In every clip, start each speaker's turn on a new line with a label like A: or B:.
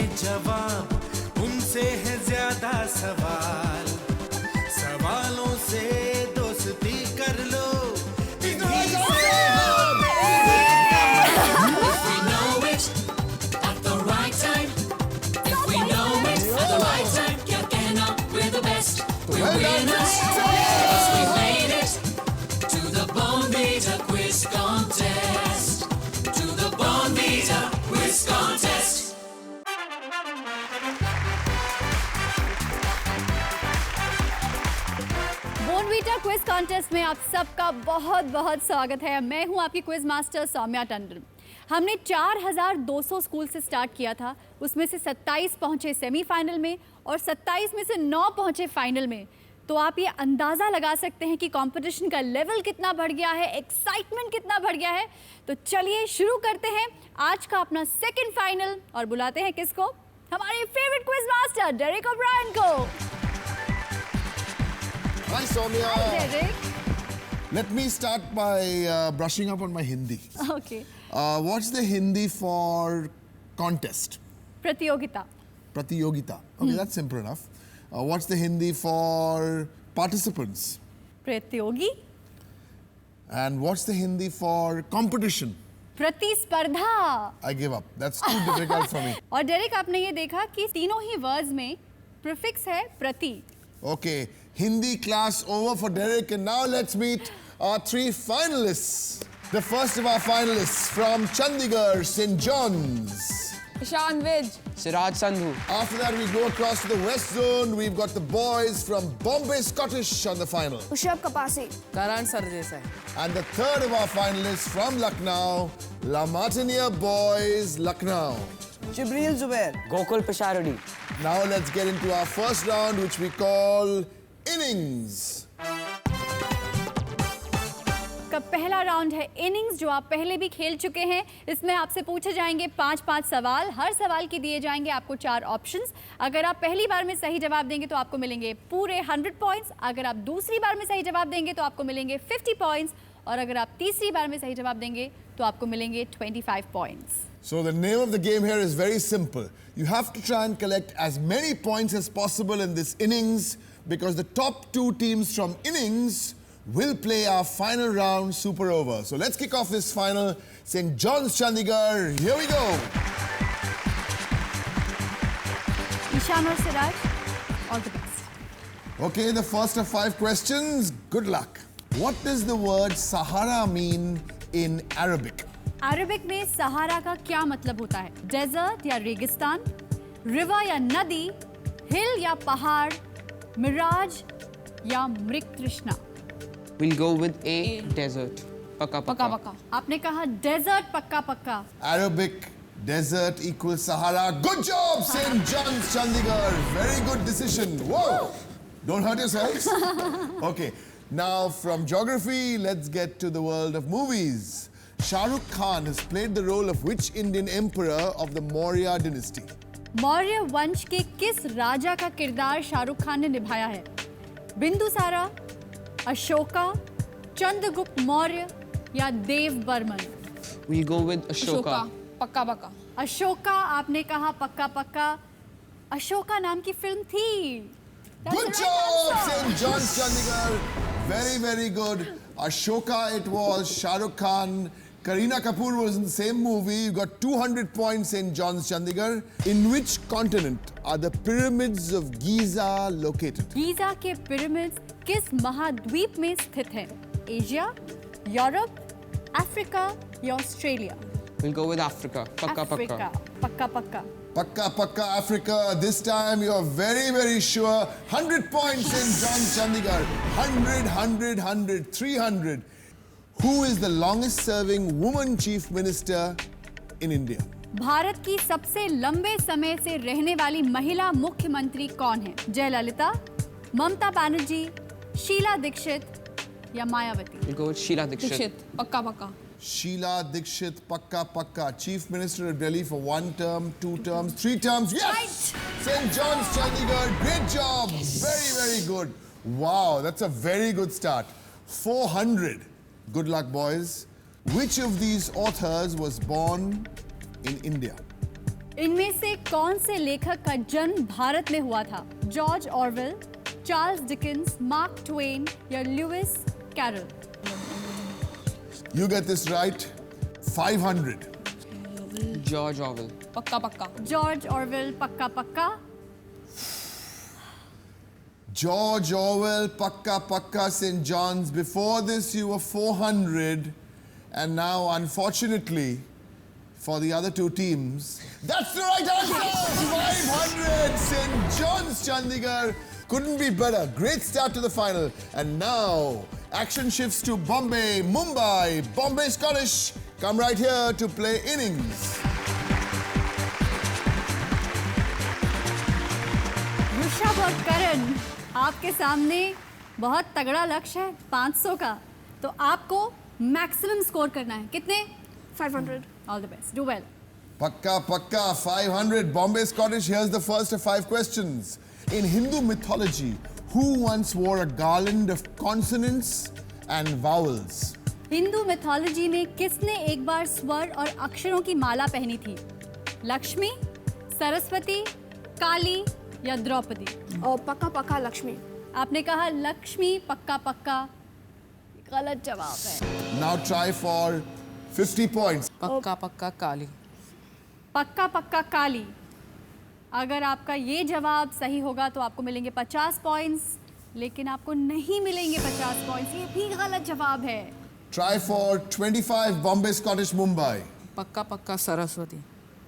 A: में जवाब, उनसे है ज्यादा सवाल। सवालों से दोस्ती कर लो, इन्हीं से हो
B: If we know it at the right time, if we know it at the right time, क्या कहना, we're the best, we're winners, because we made it to the Bonvita Quiz Contest, to the Bonvita Quiz Contest.
C: Bournvita quiz contest में आप सबका बहुत बहुत स्वागत है। मैं हूं आपकी क्विज मास्टर सौम्या टंडन। हमने 4200 स्कूल से स्टार्ट किया था, उसमें से 27 पहुंचे सेमीफाइनल में और 27 में से 9 पहुंचे फाइनल में। तो आप ये अंदाज़ा लगा सकते हैं कि कंपटीशन का लेवल कितना बढ़ गया है, एक्साइटमेंट कितना बढ़ गया है। तो चलिए शुरू करते हैं आज का अपना सेकेंड फाइनल और बुलाते हैं किसको? हमारे favourite quiz master Derek O'Brien को।
D: Hi Soumya.
C: Hi, Derek.
D: Let me start by brushing up on my Hindi.
C: Okay.
D: What's the Hindi for contest?
C: प्रतियोगिता।
D: Pratiyogita. Okay, that's simple enough. What's the Hindi for participants?
C: प्रतियोगी।
D: And what's the Hindi for competition?
C: प्रतिस्पर्धा।
D: I give up. That's too difficult for me.
C: और Derek, आपने ये देखा कि तीनों ही words में प्रीफिक्स है प्रति।
D: Okay, Hindi class over for Derek, and now let's meet our 3 finalists. The first of our finalists from Chandigarh, St. John's.
E: Ishan Vij.
F: Siraj Sandhu.
D: After that, we go across to the West Zone. We've got the boys from Bombay Scottish on the final.
G: Ushabh Kapasi.
E: Karan Sardesai.
D: And the third of our finalists from Lucknow, La Martiniere boys, Lucknow.
F: Jibreel Zubair. Gokul Pishardi.
D: Now let's get into our first round, which we call innings.
C: का पहला round है innings, जो आप पहले भी खेल चुके हैं। इसमें आपसे पूछे जाएंगे 5-5 सवाल। हर सवाल के दिए जाएंगे आपको 4 ऑप्शंस। अगर आप पहली बार में सही जवाब देंगे तो आपको मिलेंगे पूरे 100 पॉइंट्स। अगर आप दूसरी बार में सही जवाब देंगे तो आपको मिलेंगे 50 पॉइंट्स। और अगर आप तीसरी बार में सही जवाब देंगे तो आपको मिलेंगे 25 points.
D: So the name of the game here is very simple. You have to try and collect as many points as possible in this innings, because the top 2 teams from innings will play our final round, Super Over. So let's kick off this final. St. John's Chandigarh, here we go.
C: Ishan और Siraj, all the best.
D: Okay, the first of 5 questions. Good luck. What does the word Sahara mean in Arabic?
C: Arabic में सहारा का क्या मतलब होता है? Desert या रेगिस्तान, river या नदी, हिल या पहाड़, मिराज या मृग तृष्णा?
F: We'll go with A, desert. Paka
E: Paka Paka.
C: आपने कहा डेजर्ट, पक्का पक्का।
D: Arabic, desert equals Sahara. Good job, St. John's Chandigarh. Very good decision. Whoa! Don't hurt yourselves. Okay, now from geography, let's get to the world of movies. Shah Rukh Khan has played the role of which Indian emperor of the Maurya dynasty?
C: Maurya वंश के किस राजा का किरदार शाहरुख खान ने निभाया है? बिंदुसारा, अशोका, चंद्रगुप्त मौर्य या देव Burman?
F: We'll go with Ashoka.
E: Paka Paka.
C: Ashoka आपने कहा, पक्का पक्का। अशोका नाम की फिल्म थी। That's
D: Good
C: the right
D: job,
C: answer.
D: St. John's Chandigarh. Very, very good. Ashoka it was. Shah Rukh Khan. Kareena Kapoor was in the same movie. You got 200 points, St. John's Chandigarh. In which continent are the pyramids of Giza located?
C: Giza के pyramids किस महाद्वीप में स्थित हैं? Asia, Europe, Africa या Australia?
F: We'll go with Africa. Paka
C: Africa,
F: Paka.
C: पक्का पक्का।
D: Pakka Pakka Africa. This time you're very, very sure. 100 points, St. John's Chandigarh. 100, 100, 100, 300. Who is the longest serving woman chief minister in India?
C: Bharat की सबसे लंबे समय से रहने वाली महिला मुख्यमंत्री कौन है? जयललिता, ममता बनर्जी, शीला दीक्षित या Mayawati?
F: We'll go with Sheila Dikshit.
E: Dikshit. Paka Paka.
D: Sheila Dikshit, Pakka Pakka, Chief Minister of Delhi for 1 term, 2 terms, 3 terms. Yes!
C: Right.
D: St. John's Chandigarh, great job. Very, very good. Wow, that's a very good start. 400. Good luck, boys. Which of these authors was born in India?
C: इनमें से कौन से लेखक का जन्म भारत में हुआ था? George Orwell, Charles Dickens, Mark Twain या Lewis Carroll?
D: You get this right. 500.
F: George Orwell.
E: पक्का पक्का
C: जॉर्ज ऑरवेल पक्का पक्का?
D: George Orwell, Pakka Pakka, St. John's. Before this, you were 400. And now, unfortunately, for the other two teams, that's the right answer! 500! St. John's, Chandigarh. Couldn't be better. Great start to the final. And now, action shifts to Bombay, Mumbai. Bombay Scottish come right here to play innings.
C: Rishabh और करण, आपके सामने बहुत तगड़ा लक्ष्य है 500 का, तो आपको मैक्सिमम स्कोर करना है। कितने?
G: 500.
C: All the best, do well.
D: Pakka Pakka, 500. Bombay Scottish, here's the first of 5 questions. In Hindu mythology, who once wore a garland of consonants and vowels?
C: Hindu mythology में किसने एक बार स्वर और अक्षरों की माला पहनी थी? लक्ष्मी, सरस्वती, काली या द्रौपदी?
G: और पक्का पक्का लक्ष्मी.
C: आपने कहा लक्ष्मी, पक्का पक्का। गलत जवाब है।
D: Now try for 50 points.
E: पक्का पक्का काली.
C: पक्का पक्का काली। अगर आपका ये जवाब सही होगा तो आपको मिलेंगे 50 पॉइंट्स, लेकिन आपको नहीं मिलेंगे 50 पॉइंट्स, ये भी गलत जवाब है।
D: Try for 25, Bombay Scottish Mumbai.
E: पक्का पक्का Saraswati.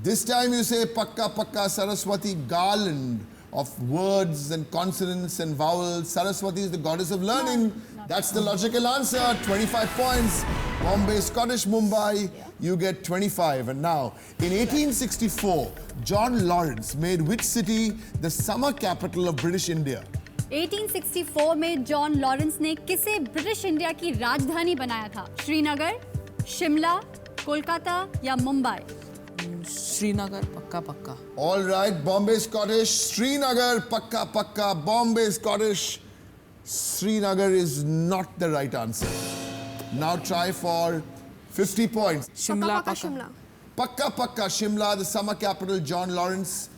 D: This time you say Pakka Pakka Saraswati, garland of words and consonants and vowels. Saraswati is the goddess of learning. That's the logical answer. 25 points. Bombay Scottish Mumbai, you get 25. And now, in 1864, John Lawrence made which city the summer capital of British India?
C: 1864 में John Lawrence ने किसे British India की राजधानी बनाया था? श्रीनगर, शिमला, कोलकाता या मुंबई?
E: श्रीनगर. पक्का पक्का.
D: All right, Bombay Scottish, Srinagar, Pakka Pakka, Bombay Scottish. Srinagar is not the right answer. Now try for 50 points.
E: Shimla.
G: पक्का Shimla.
D: Pakka Pakka, Shimla, the summer capital, John Lawrence.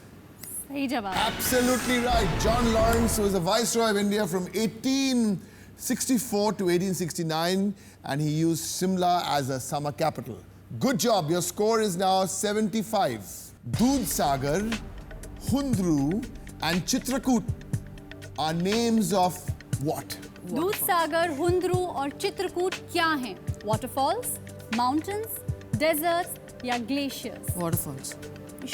C: सही जवाब।
D: Absolutely right. John Lawrence was the Viceroy of India from 1864 to 1869, and he used Shimla as a summer capital. Good job. Your score is now 75. Dudhsagar, Hundru, and Chitrakoot are names of what?
C: Dudhsagar, हुंद्रू और चित्रकूट क्या हैं? Waterfalls, mountains, desserts या glaciers?
E: Waterfalls.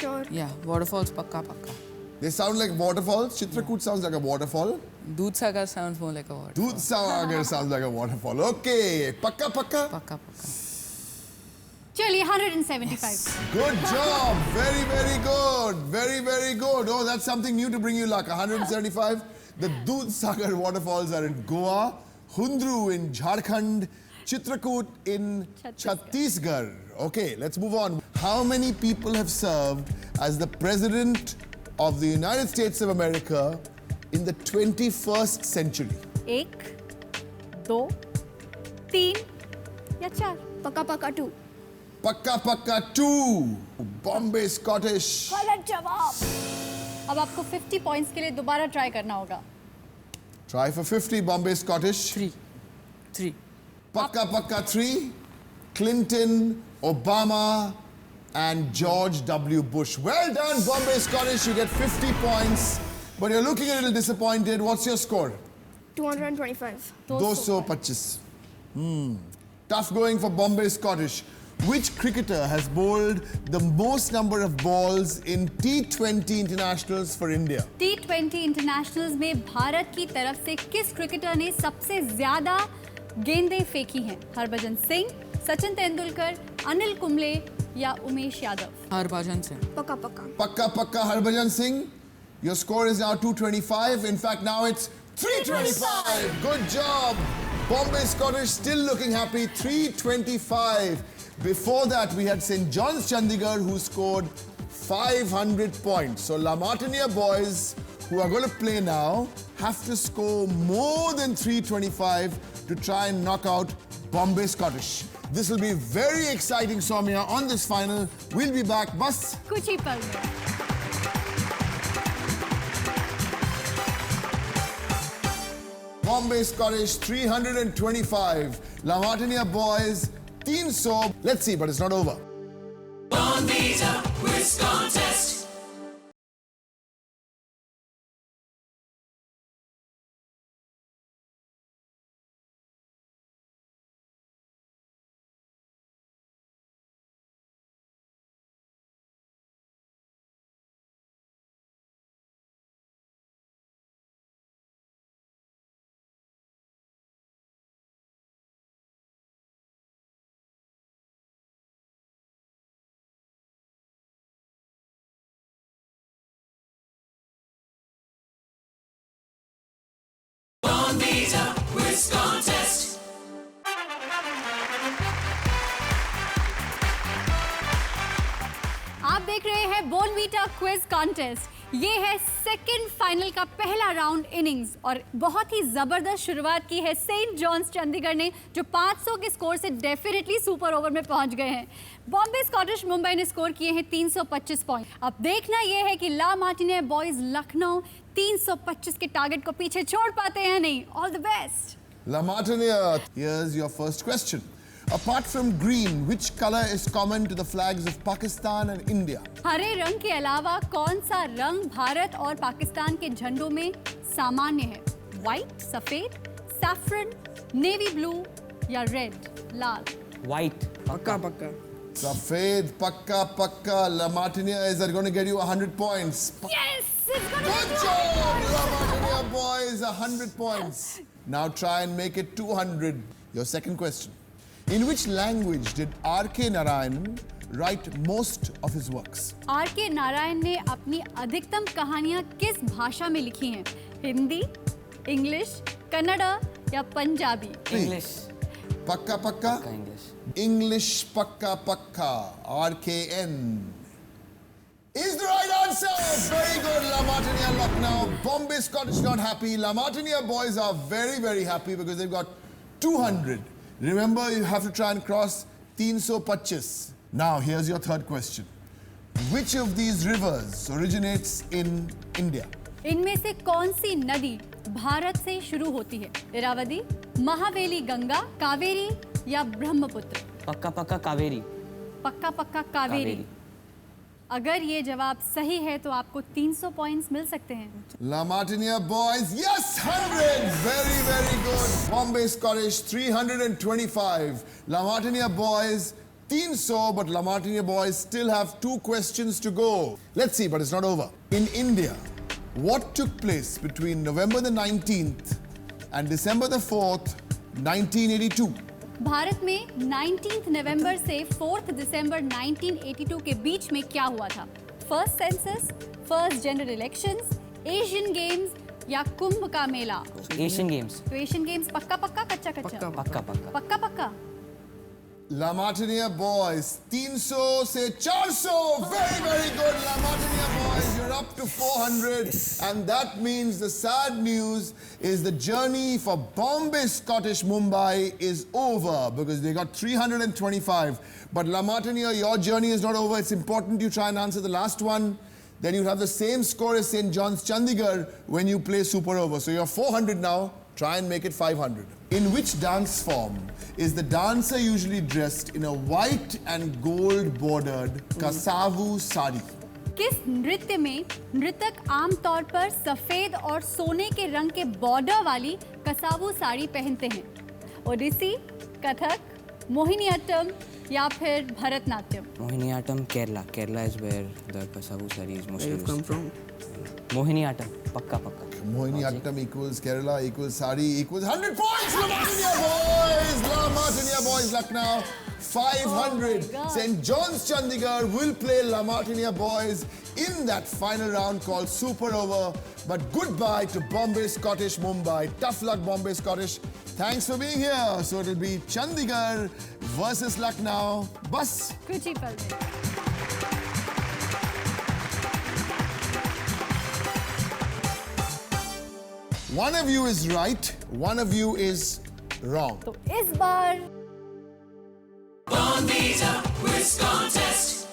G: Sure.
E: या waterfalls. पक्का पक्का.
D: They sound like waterfalls. Chitrakoot sounds like a waterfall.
E: Dudhsagar sounds more like a waterfall.
D: Dudhsagar sounds like a waterfall. Okay. Pakka Pakka.
E: पक्का पक्का.
C: चलिए 175।
D: Good job. Very, very good. Very, very good. Oh, that's something new to bring you luck. 175. The Dudhsagar waterfalls are in Goa, Hundru in Jharkhand, Chitrakoot in Chhattisgarh. Okay, let's move on. How many people have served as the President of the United States of America in the 21st century?
C: 1, 2, 3 या 4?
G: पक्का पक्का 2.
D: Pakka Pakka 2. Bombay Scottish.
C: गलत जवाब। अब आपको 50 points के लिए दोबारा ट्राई करना होगा।
D: Try for 50, Bombay Scottish.
E: 3.
D: Pakka Pakka 3. Clinton, Obama, and George W. Bush. Well done, Bombay Scottish. You get 50 points, but you're looking a little disappointed. What's your score?
G: 225.
D: 225. Tough going for Bombay Scottish. Which cricketer has bowled the most number of balls in T20 internationals for India?
C: T20 internationals में भारत की तरफ से किस cricketer ने सबसे ज्यादा गेंदें फेंकी हैं? हरभजन सिंह, सचिन तेंदुलकर, अनिल कुंबले या उमेश यादव?
E: हरभजन सिंह.
G: पक्का पक्का.
D: Pakka Pakka Harbhajan Singh. Your score is now 225. In fact, now it's 325. Good job. Bombay Scottish still looking happy. 325. Before that, we had St. John's Chandigarh who scored 500 points. So La Martiniere boys, who are going to play now, have to score more than 325 to try and knock out Bombay Scottish. This will be very exciting, Soumya, on this final. We'll be back. Bas
C: कुछ ही पल में।
D: Bombay Scottish 325. La Martiniere boys 300. Let's see, but it's not over.
B: Bonvita Quiz Contest. Bonvita Quiz Contest.
C: आप देख रहे हैं Bournvita quiz contest. ये है second final का पहला राउंड इनिंग्स और बहुत ही जबरदस्त शुरुआत की है सेंट जॉन्स चंडीगढ़ ने, जो 500 के स्कोर से डेफिनेटली सुपर ओवर में पहुंच गए हैं। बॉम्बे स्कॉटिश मुंबई ने स्कोर किए हैं 325 पॉइंट। अब देखना यह है कि ला मार्टिनियर बॉयज लखनऊ 325 के टारगेट को पीछे छोड़ पाते हैं नहीं। All the best.
D: La Martiniere, here's your first question. Apart from green, which color is common to the flags of Pakistan and India?
C: हरे रंग के अलावा कौन सा रंग भारत और पाकिस्तान के झंडों में सामान्य है? व्हाइट, सफेद, सैफरन, नेवी ब्लू या रेड, लाल?
F: White.
E: पक्का पक्का
D: Safed, pakka. La Martiniere, is that going to get you 100 points?
C: Yes, it's gonna
D: Good job, La Martiniere boys, 100 points. Now try and make it 200. Your second question. In which language did R.K. Narayanan write most of his works?
C: RK. Narayan ने अपनी अधिकतम कहानियां किस भाषा में लिखी हैं? Hindi, English, Kannada या Punjabi?
F: English.
D: Pakka.
F: English.
D: English, pakka. RKN is the right answer. Very good, La Martiniere Lucknow. Bombay Scottish not happy. La Martiniere boys are very, very happy because they've got 200. Remember, you have to try and cross 325. Now, here's your third question. Which of these rivers originates in India?
C: इनमें से कौन सी नदी भारत से शुरू होती है? इरावदी, महावेली गंगा, कावेरी या ब्रह्मपुत्र?
F: पक्का Kaveri.
C: पक्का कावेरी। अगर ये जवाब सही है तो आपको 300 पॉइंट्स मिल सकते हैं।
D: La Martiniere boys, yes, 100. Very, very good. Bombay Scottish 325. La Martiniere boys 300, but La Martiniere boys still have 2 questions to go. Let's see, but it's not over. In India, what took place between November the 19th and December the 4th, 1982?
C: Bharat में 19 नवंबर से 4 दिसंबर 1982 के बीच में क्या हुआ था? First census, first general elections, Asian games या कुंभ का मेला?
F: Asian Games.
C: तो एशियन गेम्स पक्का कच्चा पक्का।
D: La Martiniere boys 300 से 400. Very, very good, La Martiniere boys. You're up to 400, and that means the sad news is the journey for Bombay Scottish Mumbai is over because they got 325. But La Martiniere, your journey is not over. It's important you try and answer the last one. Then you'll have the same score as St. John's Chandigarh when you play Super Over. So you're 400 now. Try and make it 500. In which dance form is the dancer usually dressed in a white and gold bordered kasavu sari?
C: किस नृत्य में नृतक आमतौर पर सफेद और सोने के रंग के बॉर्डर वाली कसावू साड़ी पहनते हैं? ओडिसी, कथक, मोहिनीअट्टम या फिर Bharatanatyam?
F: Mohiniyattam, Kerala. Kerala is where the Kasavu sari is mostly used.
E: come from?
F: Mohiniyattam. Pक्का.
D: Mohiniyattam equals Kerala equals sari equals 100 points. La Martiniere boys! La Martiniere boys Lucknow 500.
C: God.
D: St. John's Chandigarh will play La Martiniere boys in that final round called Super Over. But goodbye to Bombay Scottish Mumbai. Tough luck, Bombay Scottish. Thanks for being here. So it'll be Chandigarh versus Lucknow. Bus.
C: कुछ ही पल में।
D: One of you is right, one of you is wrong.
C: तो इस बार
B: Bonvita Quiz Contest.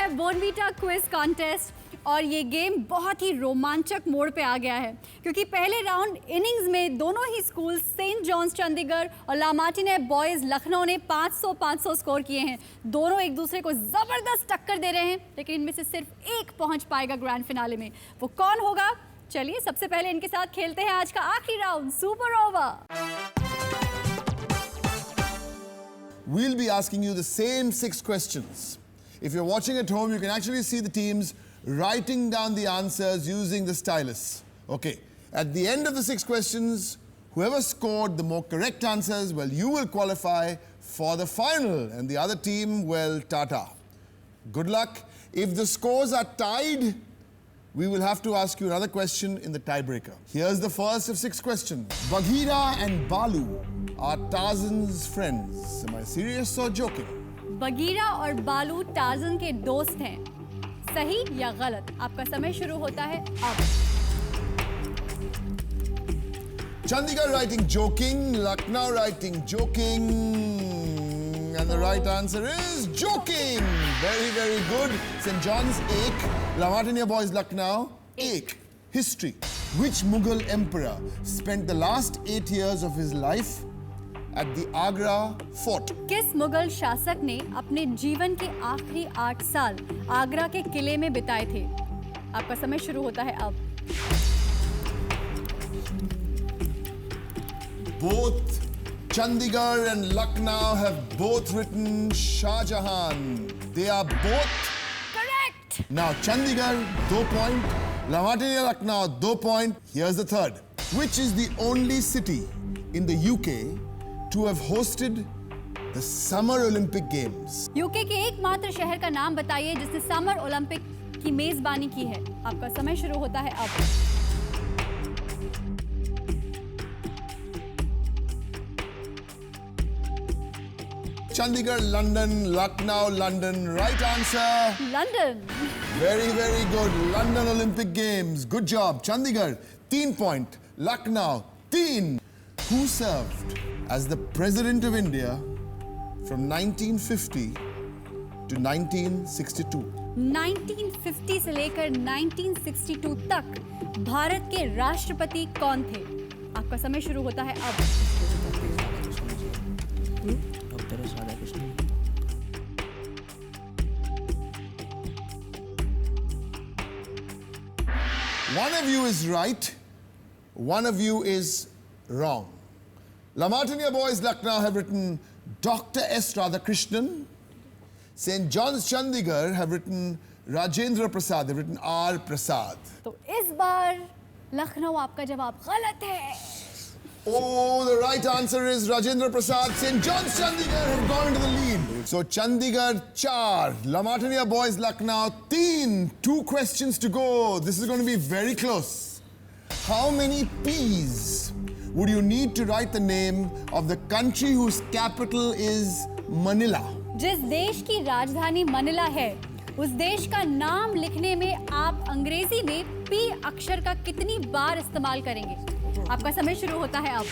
C: है Bournvita quiz contest और ये game बहुत ही रोमांचक मोड़ पे आ गया है क्योंकि पहले राउंड इनिंग्स में दोनों ही स्कूल सेंट जॉन्स चंडीगढ़ और लामार्टिने बॉयज लखनऊ ने 500-500 स्कोर किए हैं। दोनों एक दूसरे को जबरदस्त टक्कर दे रहे हैं, लेकिन इनमें से सिर्फ एक पहुंच पाएगा ग्रैंड फिनाले में। वो कौन होगा? चलिए सबसे पहले इनके साथ खेलते हैं आज का आखिरी round, super over.
D: We'll be asking you the same 6 questions. If you're watching at home, you can actually see the teams writing down the answers using the stylus. Okay, at the end of the 6 questions, whoever scored the more correct answers, well, you will qualify for the final, and the other team, well, tata. Good luck. If the scores are tied, we will have to ask you another question in the tiebreaker. Here's the first of 6 questions. Bagheera and Balu are Tarzan's friends. Am I serious or joking?
C: Bagheera और बालू torsion के दोस्त हैं, सही या गलत? आपका समय शुरू होता है अब।
D: Chandigarh writing joking, Lucknow writing joking, and the right answer is joking. Very, very good. St. John's, ek. Lamartinia boys, Lucknow, ek. History. Which Mughal emperor spent the last 8 years of his life at the Agra fort?
C: किस मुगल शासक ने अपने जीवन के आखिरी 8 साल आगरा के किले में बिताए थे? आपका समय शुरू होता है अब।
D: Both Chandigarh and Lucknow have both written Shah Jahan. They are both
C: correct.
D: now Chandigarh 2 point, Lamartinia Lucknow 2 point. Here's the third. Which is the only city in the UK to have hosted the Summer Olympic Games?
C: UK के एकमात्र शहर का नाम बताइए जिसने summer Olympic की मेजबानी की है। आपका समय शुरू होता है अब।
D: Chandigarh, London, Lucknow, London. Right answer.
C: London.
D: Very, very good. London Olympic Games. Good job. Chandigarh, 3 point. Lucknow, 3. Who served as the President of India from 1950 to 1962?
C: 1950 से लेकर 1962 तक भारत के राष्ट्रपति कौन थे? आपका समय शुरू होता है अब।
D: One of you is right, one of you is wrong. Lamartinia boys Lucknow have written Dr. S. Radhakrishnan. St. John's Chandigarh have written Rajendra Prasad. They've written R. Prasad.
C: तो इस बार लखनऊ आपका जवाब गलत है।
D: Oh, the right answer is Rajendra Prasad. St. John's Chandigarh have gone into the lead. So Chandigarh 4, Lamartinia boys Lucknow 3. 2 questions to go. This is going to be very close. How many P's would you need to write the name of the country whose capital is Manila?
C: जिस देश की राजधानी मनिला है, उस देश का नाम लिखने में आप अंग्रेजी में पी अक्षर का कितनी बार इस्तेमाल करेंगे? आपका समय शुरू होता है अब।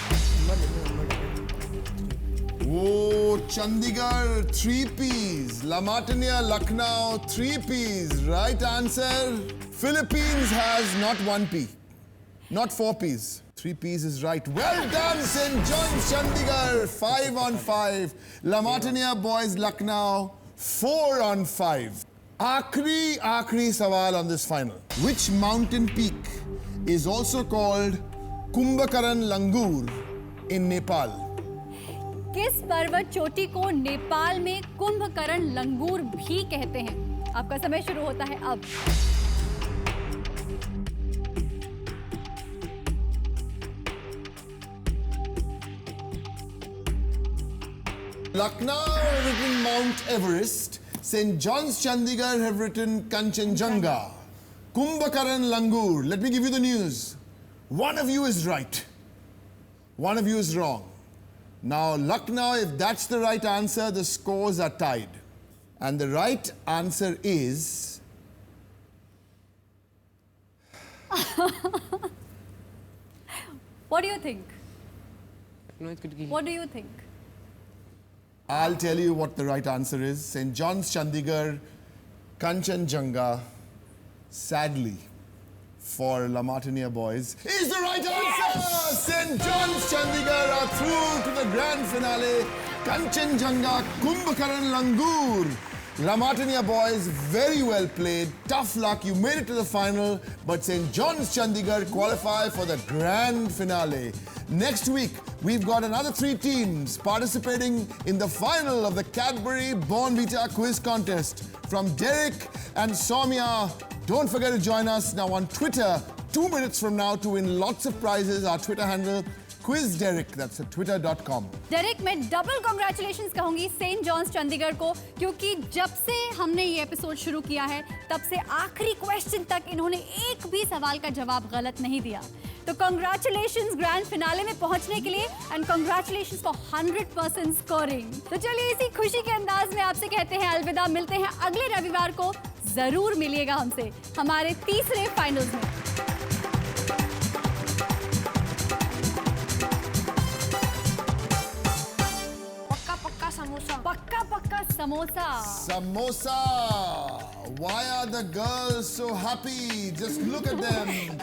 D: Oh, Chandigarh 3 P's, Lamartinia Lucknow 3 P's. Right answer. Philippines has not 1 P, not 4 P's. 3 P's is right. Well done, St. John's Chandigarh. 5 on 5. Lamartinia boys Lucknow 4 on 5. Aakhri sawal on this final. Which mountain peak is also called Kumbhakaran Langur in Nepal?
C: किस पर्वत चोटी को नेपाल में कुंभकर्ण लंगूर भी कहते हैं? आपका समय शुरू होता है अब।
D: Lucknow have written Mount Everest. St. John's Chandigarh have written Kanchenjunga. Kumbhakaran Langur. Let me give you the news. One of you is right. One of you is wrong. Now, Lucknow, if that's the right answer, the scores are tied. And the right answer is...
C: What do you think?
F: No, it could be.
C: What do you think?
D: I'll tell you what the right answer is. St. John's Chandigarh Kanchenjunga, sadly, for La Martiniere boys, is the right answer! St. John's Chandigarh are through to the grand finale. Kanchenjunga, Kumbhakaran Langur. La Martiniere boys, very well played. Tough luck, you made it to the final, but St. John's Chandigarh qualify for the grand finale. Next week, we've got another 3 teams participating in the final of the Cadbury Bournvita Quiz Contest. From Derek and Soumya, don't forget to join us now on Twitter 2 minutes from now to win lots of prizes. Our Twitter handle, QuizDerek, that's at twitter.com.
C: Derek, मैं double congratulations कहूंगी Saint John's Chandigarh को, क्योंकि जब से हमने ये episode शुरू किया है तब से आखिरी क्वेश्चन तक इन्होंने एक भी सवाल का जवाब गलत नहीं दिया. तो कॉन्ग्रेचुलेशंस ग्रैंड फिनाले में पहुंचने के लिए एंड कॉन्ग्रेचुलेशंस फॉर 100% स्कोरिंग. तो चलिए इसी खुशी के अंदाज में आपसे कहते हैं अलविदा. मिलते हैं अगले रविवार को. जरूर मिलिएगा हमसे हमारे तीसरे फाइनल्स में. पक्का पक्का samosa.
D: Samosa! Why are the girls so happy? Just look at them.